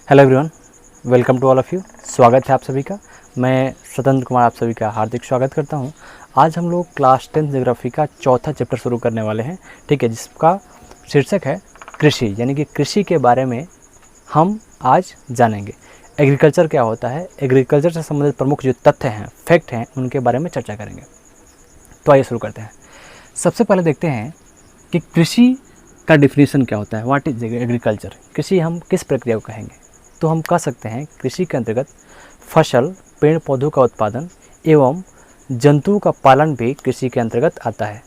Hello everyone, welcome to all of you. स्वागत है आप सभी का। मैं स्वतंत्र कुमार आप सभी का हार्दिक स्वागत करता हूं। आज हम लोग क्लास 10 ज्योग्राफी का चौथा चैप्टर शुरू करने वाले हैं, ठीक है, जिसका शीर्षक है कृषि, यानी कि कृषि के बारे में हम आज जानेंगे। एग्रीकल्चर क्या होता है, एग्रीकल्चर से संबंधित प्रमुख जो तथ्य हैं, फैक्ट हैं, उनके बारे में चर्चा करेंगे। तो आइए शुरू करते हैं। सबसे पहले देखते हैं कि कृषि का डिफिनीशन क्या होता है। What is agriculture? कृषि हम किस प्रक्रिया को कहेंगे? तो हम कह सकते हैं कृषि के अंतर्गत फसल, पेड़ पौधों का उत्पादन एवं जंतुओं का पालन भी कृषि के अंतर्गत आता है।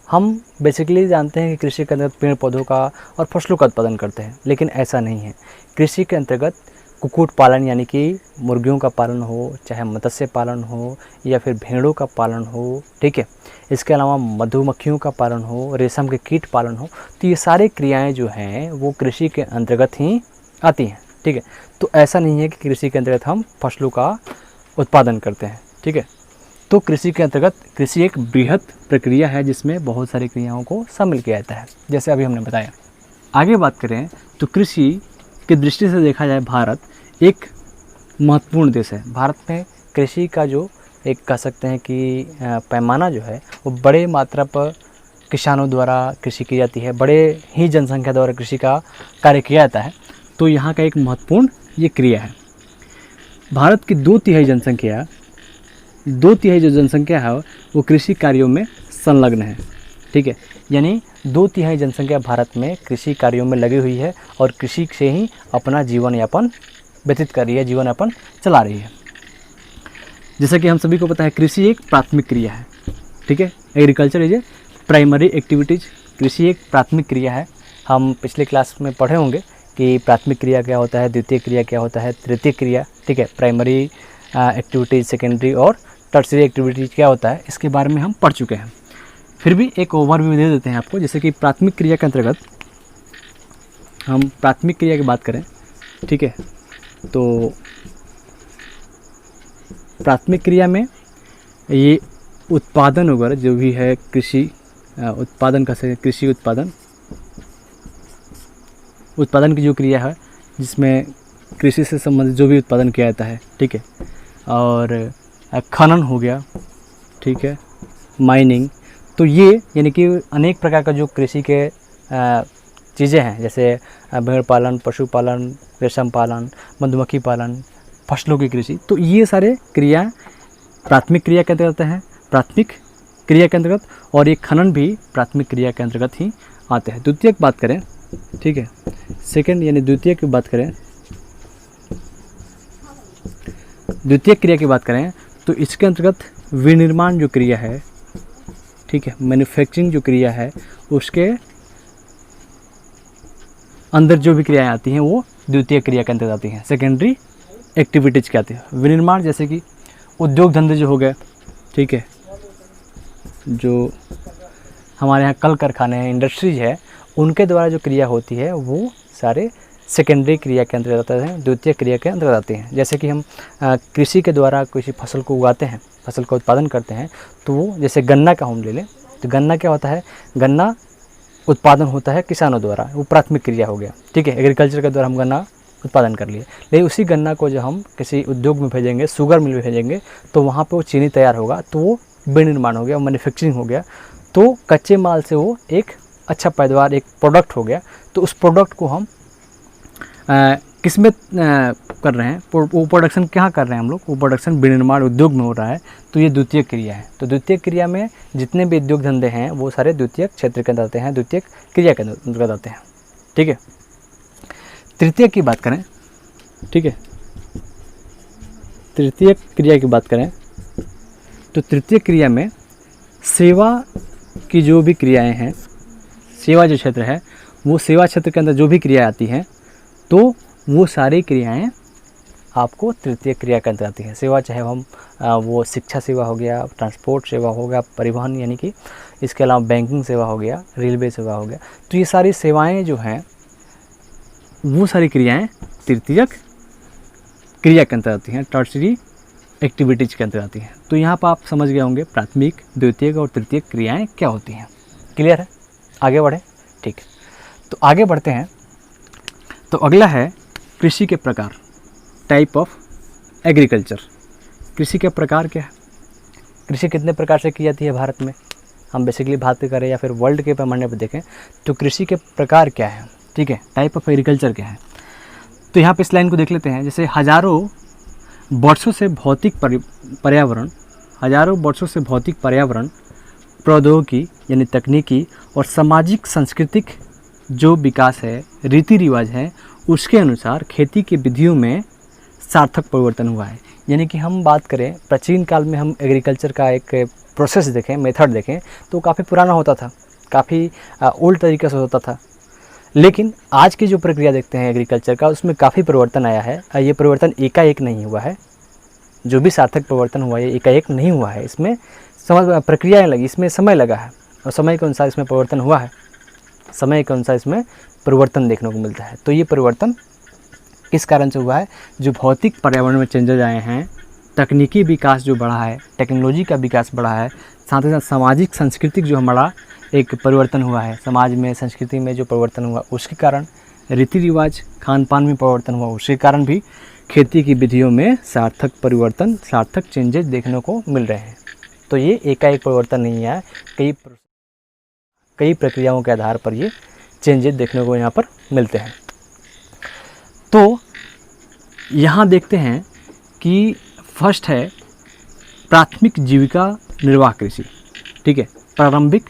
हम बेसिकली जानते हैं कि कृषि के अंतर्गत पेड़ पौधों का और फसलों का उत्पादन करते हैं, लेकिन ऐसा नहीं है। कृषि के अंतर्गत कुक्कुट पालन यानी कि मुर्गियों का पालन हो, चाहे मत्स्य पालन हो या फिर भेड़ों का पालन हो, ठीक है, इसके अलावा मधुमक्खियों का पालन हो, रेशम के कीट पालन हो, तो ये सारी क्रियाएं जो हैं वो कृषि के अंतर्गत ही आती हैं, ठीक है। तो ऐसा नहीं है कि कृषि के अंतर्गत हम फसलों का उत्पादन करते हैं, ठीक है। तो कृषि के अंतर्गत कृषि एक बृहद प्रक्रिया है जिसमें बहुत सारी क्रियाओं को शामिल किया जाता है, जैसे अभी हमने बताया। आगे बात करें तो कृषि की दृष्टि से देखा जाए, भारत एक महत्वपूर्ण देश है। भारत में कृषि का जो एक कह सकते हैं कि पैमाना जो है वो बड़े मात्रा पर किसानों द्वारा कृषि की जाती है, बड़े ही जनसंख्या द्वारा कृषि का कार्य किया जाता है। तो यहाँ का एक महत्वपूर्ण ये क्रिया है। भारत की 2/3 जो जनसंख्या है वो कृषि कार्यों में संलग्न है, ठीक है। यानी 2/3 जनसंख्या भारत में कृषि कार्यों में लगी हुई है और कृषि से ही अपना जीवन यापन व्यतीत कर रही है, जीवन यापन चला रही है। जैसा कि हम सभी को पता है कृषि एक प्राथमिक क्रिया है, ठीक है। Agriculture is a primary activities. कृषि एक प्राथमिक क्रिया है। हम पिछले क्लास में पढ़े होंगे कि प्राथमिक क्रिया क्या होता है, द्वितीय क्रिया क्या होता है, तृतीय क्रिया, ठीक है, प्राइमरी एक्टिविटीज़, सेकेंडरी और टर्सरी एक्टिविटीज़ क्या होता है, इसके बारे में हम पढ़ चुके हैं। फिर भी एक ओवरव्यू दे देते हैं आपको। जैसे कि प्राथमिक क्रिया के अंतर्गत हम प्राथमिक क्रिया की बात करें, ठीक है, तो प्राथमिक क्रिया में ये उत्पादन वगैरह जो भी है, कृषि उत्पादन का से कृषि उत्पादन की जो क्रिया है जिसमें कृषि से संबंधित जो भी उत्पादन किया जाता है, ठीक है, और खनन हो गया, ठीक है, माइनिंग। तो ये यानी कि अनेक प्रकार का जो कृषि के चीज़ें हैं, जैसे भेड़ पालन, पशुपालन, रेशम पालन, मधुमक्खी पालन, फसलों की कृषि, तो ये सारे क्रिया प्राथमिक क्रिया के अंतर्गत हैं, प्राथमिक क्रिया के अंतर्गत, और ये खनन भी प्राथमिक क्रिया के अंतर्गत ही आते हैं। द्वितीय की बात करें, ठीक है, सेकंड यानी द्वितीय की बात करें, द्वितीय क्रिया की बात करें तो इसके अंतर्गत विनिर्माण जो क्रिया है, ठीक है, मैन्युफैक्चरिंग जो क्रिया है, उसके अंदर जो भी क्रियाएं आती हैं वो द्वितीय क्रिया के अंतर्गत आती हैं, सेकेंडरी एक्टिविटीज़ क्या आती है। विनिर्माण जैसे कि उद्योग धंधे जो हो गए, ठीक है, जो हमारे यहाँ कल कारखाने हैं, इंडस्ट्रीज है, उनके द्वारा जो क्रिया होती है वो सारे सेकेंडरी क्रिया के अंतर्गत आते हैं, द्वितीय क्रिया के अंतर्गत आते हैं। जैसे कि हम कृषि के द्वारा किसी फसल को उगाते हैं, फसल का उत्पादन करते हैं, तो वो जैसे गन्ना का हम ले लें तो गन्ना क्या होता है, गन्ना उत्पादन होता है किसानों द्वारा, वो प्राथमिक क्रिया हो गया, ठीक है। एग्रीकल्चर के द्वारा हम गन्ना उत्पादन कर लिए, लेकिन उसी गन्ना को जो हम किसी उद्योग में भेजेंगे, शुगर मिल में भेजेंगे, तो वहाँ पे वो चीनी तैयार होगा, तो वो विनिर्माण हो गया, मैन्युफैक्चरिंग हो गया। तो कच्चे माल से वो एक अच्छा पैदावार, एक प्रोडक्ट हो गया। तो उस प्रोडक्ट को हम किस में कर रहे हैं, वो प्रोडक्शन कहाँ कर रहे हैं हम लोग, वो प्रोडक्शन विनिर्माण उद्योग में हो रहा है, तो ये द्वितीय क्रिया है। तो द्वितीय क्रिया में जितने भी उद्योग धंधे हैं वो सारे द्वितीय क्षेत्र के अंदर आते हैं, द्वितीय क्रिया के अंतर्गत आते हैं, ठीक है। तृतीय की बात करें, ठीक है, तृतीय क्रिया की बात करें तो तृतीय क्रिया में सेवा की जो भी क्रियाएं हैं, सेवा जो क्षेत्र है, वो सेवा क्षेत्र के अंदर जो भी क्रियाएं आती हैं, तो वो सारी क्रियाएं आपको तृतीय क्रिया के अंतर्गत आती हैं। सेवा चाहे हम वो शिक्षा सेवा हो गया, ट्रांसपोर्ट सेवा हो गया, परिवहन यानी कि, इसके अलावा बैंकिंग सेवा हो गया, रेलवे सेवा हो गया, तो ये सारी सेवाएं जो हैं वो सारी क्रियाएं तृतीय क्रिया के अंतर्गत आती हैं, टर्सरी एक्टिविटीज़ के अंतर्गत आती हैं। तो यहाँ पर आप समझ गए होंगे प्राथमिक, द्वितीय और तृतीय क्रियाएं क्या होती हैं। क्लियर है? आगे बढ़े, ठीक है। तो आगे बढ़ते हैं। तो अगला है कृषि के प्रकार, टाइप ऑफ एग्रीकल्चर। कृषि के प्रकार क्या है? कृषि कितने प्रकार से की जाती है भारत में? हम बेसिकली बात करें या फिर वर्ल्ड के पैमाने पर देखें तो कृषि के प्रकार क्या है, ठीक है, टाइप ऑफ एग्रीकल्चर क्या है। तो यहाँ पे इस लाइन को देख लेते हैं। जैसे हज़ारों वर्षों से भौतिक पर्यावरण, प्रौद्योगिकी यानी तकनीकी और सामाजिक सांस्कृतिक जो विकास है, रीति रिवाज है, उसके अनुसार खेती की विधियों में सार्थक परिवर्तन हुआ है। यानी कि हम बात करें प्राचीन काल में, हम एग्रीकल्चर का एक प्रोसेस देखें, मेथड देखें तो काफ़ी पुराना होता था, काफ़ी ओल्ड तरीके से होता था। लेकिन आज की जो प्रक्रिया देखते हैं एग्रीकल्चर का, उसमें काफ़ी परिवर्तन आया है। ये परिवर्तन एकाएक नहीं हुआ है, जो भी सार्थक परिवर्तन हुआ है एकाएक नहीं हुआ है। इसमें प्रक्रियाएँ लगी, इसमें समय लगा है और समय के अनुसार इसमें परिवर्तन हुआ है, समय के अनुसार इसमें परिवर्तन देखने को मिलता है। तो ये परिवर्तन किस कारण से हुआ है? जो भौतिक पर्यावरण में चेंजेज आए हैं, तकनीकी विकास जो बढ़ा है, टेक्नोलॉजी का विकास बढ़ा है, साथ ही साथ सामाजिक सांस्कृतिक जो हमारा एक परिवर्तन हुआ है, समाज में संस्कृति में जो परिवर्तन हुआ उसके कारण, रीति रिवाज खान पान में परिवर्तन हुआ उसके कारण भी खेती की विधियों में सार्थक परिवर्तन, सार्थक चेंजेस देखने को मिल रहे हैं। तो ये एकाएक परिवर्तन नहीं है, कई प्रक्रियाओं के आधार पर ये चेंजेस देखने को यहाँ पर मिलते हैं। तो यहाँ देखते हैं कि फर्स्ट है प्राथमिक जीविका निर्वाह कृषि, ठीक है, प्रारंभिक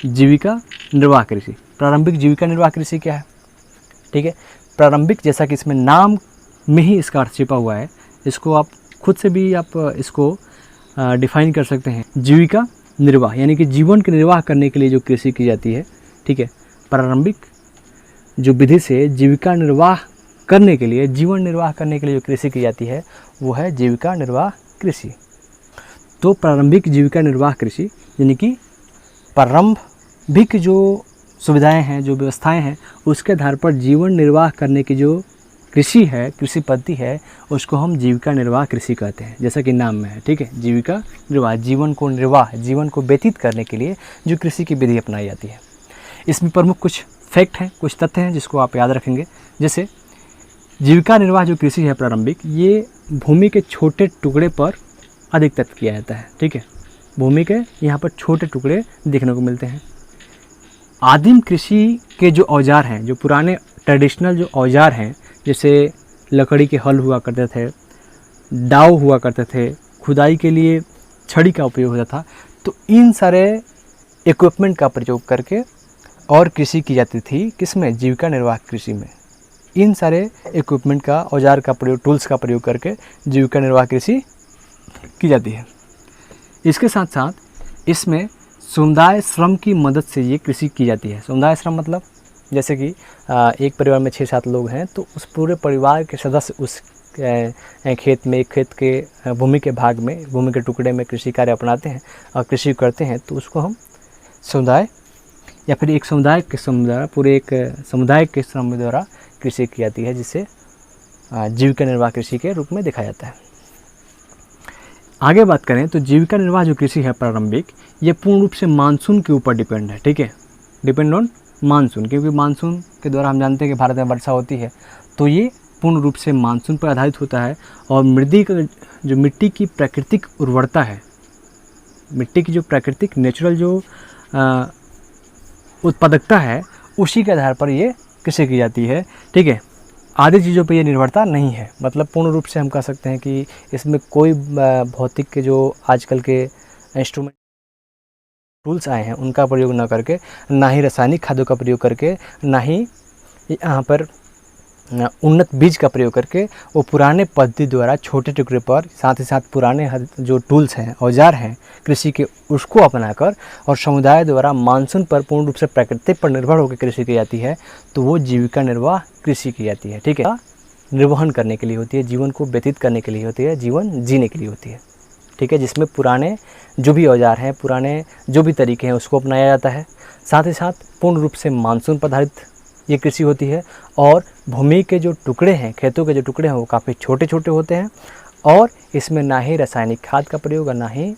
जीविका निर्वाह कृषि। प्रारंभिक जीविका निर्वाह कृषि क्या है? ठीक है, प्रारंभिक, जैसा कि इसमें नाम में ही इसका अर्थ छिपा हुआ है, इसको आप खुद से भी आप इसको डिफाइन कर सकते हैं। जीविका निर्वाह यानी कि जीवन के निर्वाह करने के लिए जो कृषि की जाती है, ठीक है, प्रारंभिक जो विधि से जीविका निर्वाह करने के लिए, जीवन निर्वाह करने के लिए जो कृषि की जाती है वो है जीविका निर्वाह कृषि। तो प्रारंभिक जीविका निर्वाह कृषि यानी कि प्रारंभिक जो सुविधाएं हैं, जो व्यवस्थाएं हैं, उसके आधार पर जीवन निर्वाह करने की जो कृषि है, कृषि पद्धति है, उसको हम जीविका निर्वाह कृषि कहते हैं, जैसा कि नाम में है, ठीक है। जीविका निर्वाह, जीवन को निर्वाह, जीवन को व्यतीत करने के लिए जो कृषि की विधि अपनाई जाती है। इसमें प्रमुख कुछ फैक्ट हैं, कुछ तथ्य हैं जिसको आप याद रखेंगे। जैसे जीविका निर्वाह जो कृषि है प्रारंभिक, ये भूमि के छोटे टुकड़े पर अधिकतर किया जाता है, ठीक है। भूमि के यहाँ पर छोटे टुकड़े देखने को मिलते हैं। आदिम कृषि के जो औजार हैं, जो पुराने ट्रेडिशनल जो औजार हैं, जैसे लकड़ी के हल हुआ करते थे, दाव हुआ करते थे, खुदाई के लिए छड़ी का उपयोग होता था, तो इन सारे इक्विपमेंट का प्रयोग करके और कृषि की जाती थी। किसमें? जीविका निर्वाह कृषि में। इन सारे इक्विपमेंट का, औजार का प्रयोग, टूल्स का प्रयोग करके जीविका निर्वाह कृषि की जाती है। इसके साथ साथ इसमें समुदाय श्रम की मदद से ये कृषि की जाती है। समुदाय श्रम मतलब जैसे कि एक परिवार में 6-7 लोग हैं, तो उस पूरे परिवार के सदस्य उस खेत में, खेत के भूमि के भाग में, भूमि के टुकड़े में कृषि कार्य अपनाते हैं और कृषि करते हैं, तो उसको हम समुदाय या फिर एक समुदाय के द्वारा, पूरे एक समुदाय के श्रम द्वारा कृषि की जाती है, जिसे जीविका निर्वाह कृषि के रूप में देखा जाता है। आगे बात करें तो जीविका निर्वाह जो कृषि है प्रारंभिक, ये पूर्ण रूप से मानसून के ऊपर डिपेंड है, ठीक है, डिपेंड ऑन मानसून, क्योंकि मानसून के द्वारा हम जानते हैं कि भारत में वर्षा होती है, तो ये पूर्ण रूप से मानसून पर आधारित होता है। और मिट्टी की प्राकृतिक उर्वरता है, मिट्टी की जो प्राकृतिक नेचुरल जो उत्पादकता है, उसी के आधार पर ये कृषि की जाती है, ठीक है। आदि चीज़ों पे ये निर्भरता नहीं है। मतलब पूर्ण रूप से हम कह सकते हैं कि इसमें कोई भौतिक के जो आजकल के इंस्ट्रूमेंट टूल्स आए हैं उनका प्रयोग न करके, ना ही रासायनिक खादों का प्रयोग करके, ना ही यहाँ पर उन्नत बीज का प्रयोग करके, वो पुराने पद्धति द्वारा छोटे टुकड़े पर, साथ ही साथ पुराने जो टूल्स हैं, औजार हैं कृषि के, उसको अपनाकर और समुदाय द्वारा मानसून पर पूर्ण रूप से प्रकृति पर निर्भर होकर कृषि की जाती है, तो वो जीविका निर्वाह कृषि की जाती है, ठीक है। निर्वहन करने के लिए होती है, जीवन को व्यतीत करने के लिए होती है, जीवन जीने के लिए होती है, ठीक है। जिसमें पुराने जो भी औजार हैं, पुराने जो भी तरीके हैं, उसको अपनाया जाता है। साथ ही साथ पूर्ण रूप से मानसून पर आधारित ये कृषि होती है। और भूमि के जो टुकड़े हैं, खेतों के जो टुकड़े हैं, वो काफ़ी छोटे छोटे होते हैं। और इसमें ना ही रासायनिक खाद का प्रयोग और ना ही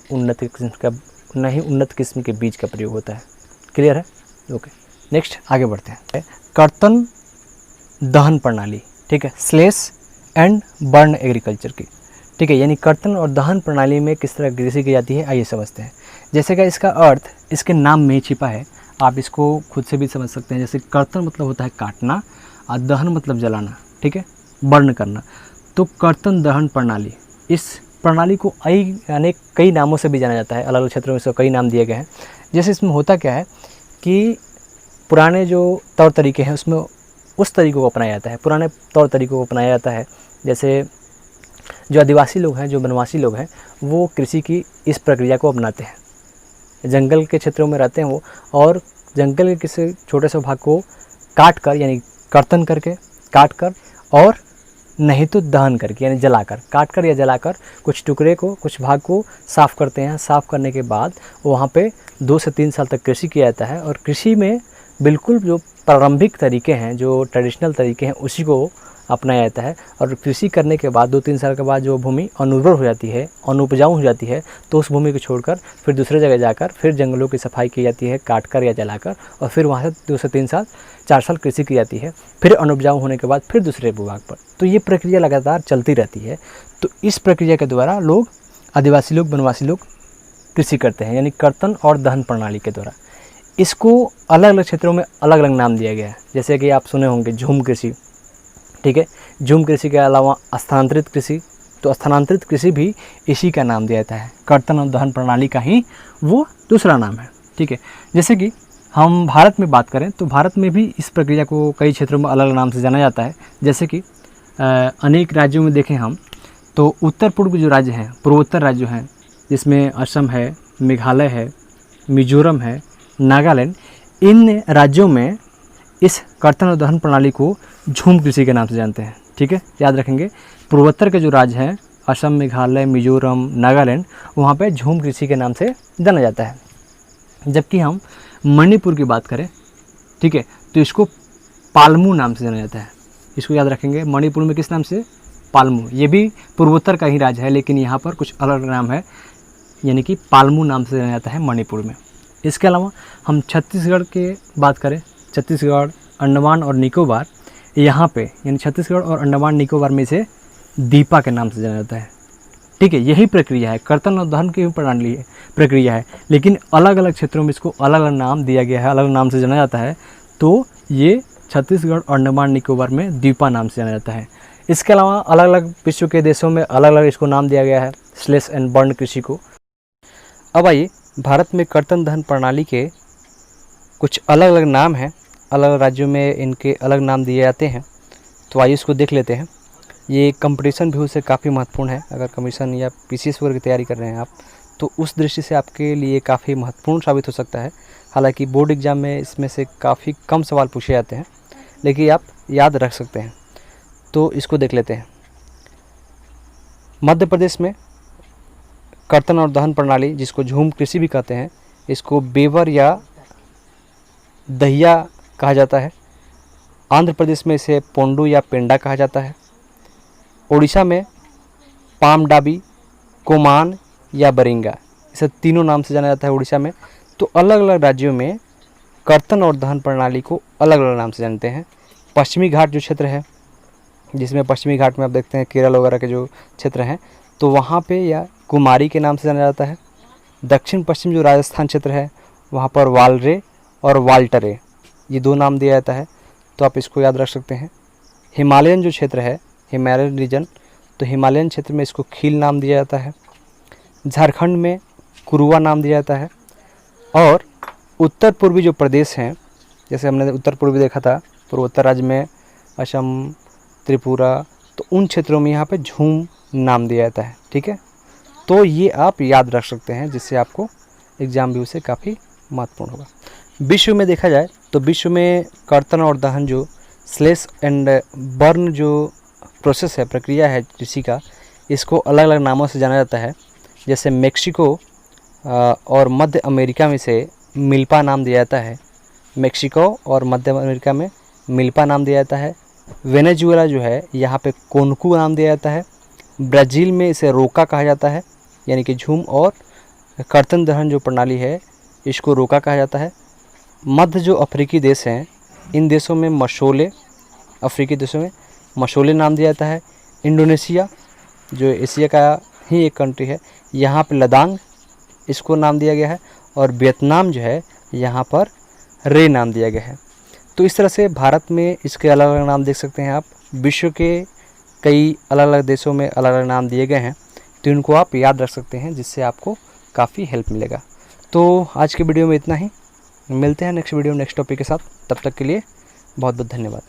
उन्नत किस्म के बीज का प्रयोग होता है। क्लियर है? ओके, नेक्स्ट आगे बढ़ते हैं। कर्तन दहन प्रणाली ठीक है, स्लेश एंड बर्न एग्रीकल्चर की, ठीक है, यानी कर्तन और दहन प्रणाली में किस तरह कृषि की जाती है, आइए समझते हैं। जैसे कि इसका अर्थ इसके नाम में ही छिपा है, आप इसको खुद से भी समझ सकते हैं। जैसे कर्तन मतलब होता है काटना और दहन मतलब जलाना, ठीक है, बर्न करना। तो कर्तन दहन प्रणाली, इस प्रणाली को कई नामों से भी जाना जाता है, अलग अलग क्षेत्रों में इसको कई नाम दिए गए हैं। जैसे इसमें होता क्या है कि पुराने जो तौर तरीके हैं उसमें उस तरीक़ों को अपनाया जाता है, पुराने तौर तरीक़ों को अपनाया जाता है। जैसे जो आदिवासी लोग हैं, जो वनवासी लोग हैं, वो कृषि की इस प्रक्रिया को अपनाते हैं। जंगल के क्षेत्रों में रहते हैं वो, और जंगल के किसी छोटे से भाग को काट कर, यानी कर्तन करके काट कर, और नहीं तो दहन करके यानी जलाकर, काट कर या जलाकर कुछ टुकड़े को, कुछ भाग को साफ़ करते हैं। साफ़ करने के बाद वहाँ पे 2 से 3 साल तक कृषि किया जाता है। और कृषि में बिल्कुल जो प्रारंभिक तरीके हैं, जो ट्रेडिशनल तरीके हैं, उसी को अपनाया जाता है। और कृषि करने के बाद 2-3 साल के बाद जो भूमि अनुर्वर हो जाती है, अनुपजाऊ हो जाती है, तो उस भूमि को छोड़कर फिर दूसरे जगह जाकर फिर जंगलों की सफाई की जाती है, काट कर या जलाकर, और फिर वहाँ से 2 से 3 साल 4 साल कृषि की जाती है। फिर अनुपजाऊ होने के बाद फिर दूसरे भूभाग पर। तो ये प्रक्रिया लगातार चलती रहती है। तो इस प्रक्रिया के द्वारा लोग, आदिवासी लोग, वनवासी लोग कृषि करते हैं, यानी कर्तन और दहन प्रणाली के द्वारा। इसको अलग अलग क्षेत्रों में अलग अलग नाम दिया गया है। जैसे कि आप सुने होंगे झूम कृषि, ठीक है, झूम कृषि के अलावा स्थानांतरित कृषि। तो स्थानांतरित कृषि भी इसी का नाम दिया जाता है, कर्तन और दहन प्रणाली का ही वो दूसरा नाम है, ठीक है। जैसे कि हम भारत में बात करें तो भारत में भी इस प्रक्रिया को कई क्षेत्रों में अलग अलग नाम से जाना जाता है। जैसे कि अनेक राज्यों में देखें हम तो उत्तर पूर्व जो राज्य हैं, पूर्वोत्तर राज्य हैं, जिसमें असम है, मेघालय है, मिजोरम है, नागालैंड, इन राज्यों में इस कर्तन और दहन प्रणाली को झूम कृषि के नाम से जानते हैं, ठीक है, याद रखेंगे। पूर्वोत्तर के जो राज्य हैं, असम, मेघालय, मिजोरम, नागालैंड, वहाँ पे झूम कृषि के नाम से जाना जाता है। जबकि हम मणिपुर की बात करें, ठीक है, तो इसको पालमू नाम से जाना जाता है। इसको याद रखेंगे, मणिपुर में किस नाम से, पालमू। ये भी पूर्वोत्तर का ही राज्य है, लेकिन यहाँ पर कुछ अलग नाम है, यानी कि पालमू नाम से जाना जाता है मणिपुर में। इसके अलावा हम छत्तीसगढ़ के बात करें, छत्तीसगढ़, अंडमान और निकोबार, यहाँ पे यानी छत्तीसगढ़ और अंडमान निकोबार में से दीपा के नाम से जाना जाता है, ठीक है। यही प्रक्रिया है, कर्तन और दहन की प्रणाली है, प्रक्रिया है, लेकिन अलग अलग क्षेत्रों में इसको अलग अलग नाम दिया गया है, अलग अलग नाम से जाना जाता है। तो ये छत्तीसगढ़ और अंडमान निकोबार में दीपा नाम से जाना जाता है। इसके अलावा अलग अलग विश्व के देशों में अलग अलग इसको नाम दिया गया है, स्लेश एंड बर्न कृषि को। अब आइए, भारत में कर्तन दहन प्रणाली के कुछ अलग अलग नाम हैं, अलग अलग राज्यों में इनके अलग नाम दिए जाते हैं। तो आइए इसको देख लेते हैं। ये कंपटीशन भी उससे काफ़ी महत्वपूर्ण है। अगर कमीशन या पीसीएस वगैरह की तैयारी कर रहे हैं आप, तो उस दृष्टि से आपके लिए काफ़ी महत्वपूर्ण साबित हो सकता है। हालांकि बोर्ड एग्ज़ाम में इसमें से काफ़ी कम सवाल पूछे जाते हैं, लेकिन आप याद रख सकते हैं। तो इसको देख लेते हैं। मध्य प्रदेश में कर्तन और दहन प्रणाली, जिसको झूम कृषि भी कहते हैं, इसको बेवर या दहिया कहा जाता है। आंध्र प्रदेश में इसे पोंडू या पेंडा कहा जाता है। उड़ीसा में पामडाबी, कोमान या बरिंगा, इसे तीनों नाम से जाना जाता है उड़ीसा में। तो अलग अलग राज्यों में कर्तन और दहन प्रणाली को अलग अलग नाम से जानते हैं। पश्चिमी घाट जो क्षेत्र है, जिसमें पश्चिमी घाट में आप देखते हैं केरल वगैरह के जो क्षेत्र हैं, तो वहाँ पे या कुमारी के नाम से जाना जाता है। दक्षिण पश्चिम जो राजस्थान क्षेत्र है, वहाँ पर वालरे और वाल्टरे, ये 2 नाम दिया जाता है। तो आप इसको याद रख सकते हैं। हिमालयन जो क्षेत्र है, हिमालयन रीजन, तो हिमालयन क्षेत्र में इसको खील नाम दिया जाता है। झारखंड में कुरुआ नाम दिया जाता है। और उत्तर पूर्वी जो प्रदेश हैं, जैसे हमने उत्तर पूर्वी देखा था, पूर्वोत्तर राज्य में असम, त्रिपुरा, तो उन क्षेत्रों में यहाँ पे झूम नाम दिया जाता है, ठीक है। तो ये आप याद रख सकते हैं, जिससे आपको एग्ज़ाम व्यू से काफ़ी महत्वपूर्ण होगा। विश्व में देखा जाए तो विश्व में कर्तन और दहन जो स्लेश एंड बर्न जो प्रोसेस है, प्रक्रिया है कृषि का, इसको अलग अलग नामों से जाना जाता है। जैसे मेक्सिको और मध्य अमेरिका में से मिल्पा नाम दिया जाता है। मेक्सिको और मध्य अमेरिका में मिल्पा नाम दिया जाता है। वेनेजुएला जो है, यहाँ पे कोनकू नाम दिया जाता है। ब्राज़ील में इसे रोका कहा जाता है, यानी कि झूम और कर्तन दहन जो प्रणाली है, इसको रोका कहा जाता है। मध्य जो अफ्रीकी देश हैं, इन देशों में मशोले, अफ्रीकी देशों में मशोली नाम दिया जाता है। इंडोनेशिया जो एशिया का ही एक कंट्री है, यहाँ पर लदांग इसको नाम दिया गया है। और वियतनाम जो है यहाँ पर रे नाम दिया गया है। तो इस तरह से भारत में इसके अलग अलग नाम देख सकते हैं आप। विश्व के कई अलग अलग देशों में अलग अलग नाम दिए गए हैं, तो इनको आप याद रख सकते हैं, जिससे आपको काफ़ी हेल्प मिलेगा। तो आज के वीडियो में इतना ही, मिलते हैं नेक्स्ट वीडियो नेक्स्ट टॉपिक के साथ। तब तक के लिए बहुत बहुत धन्यवाद।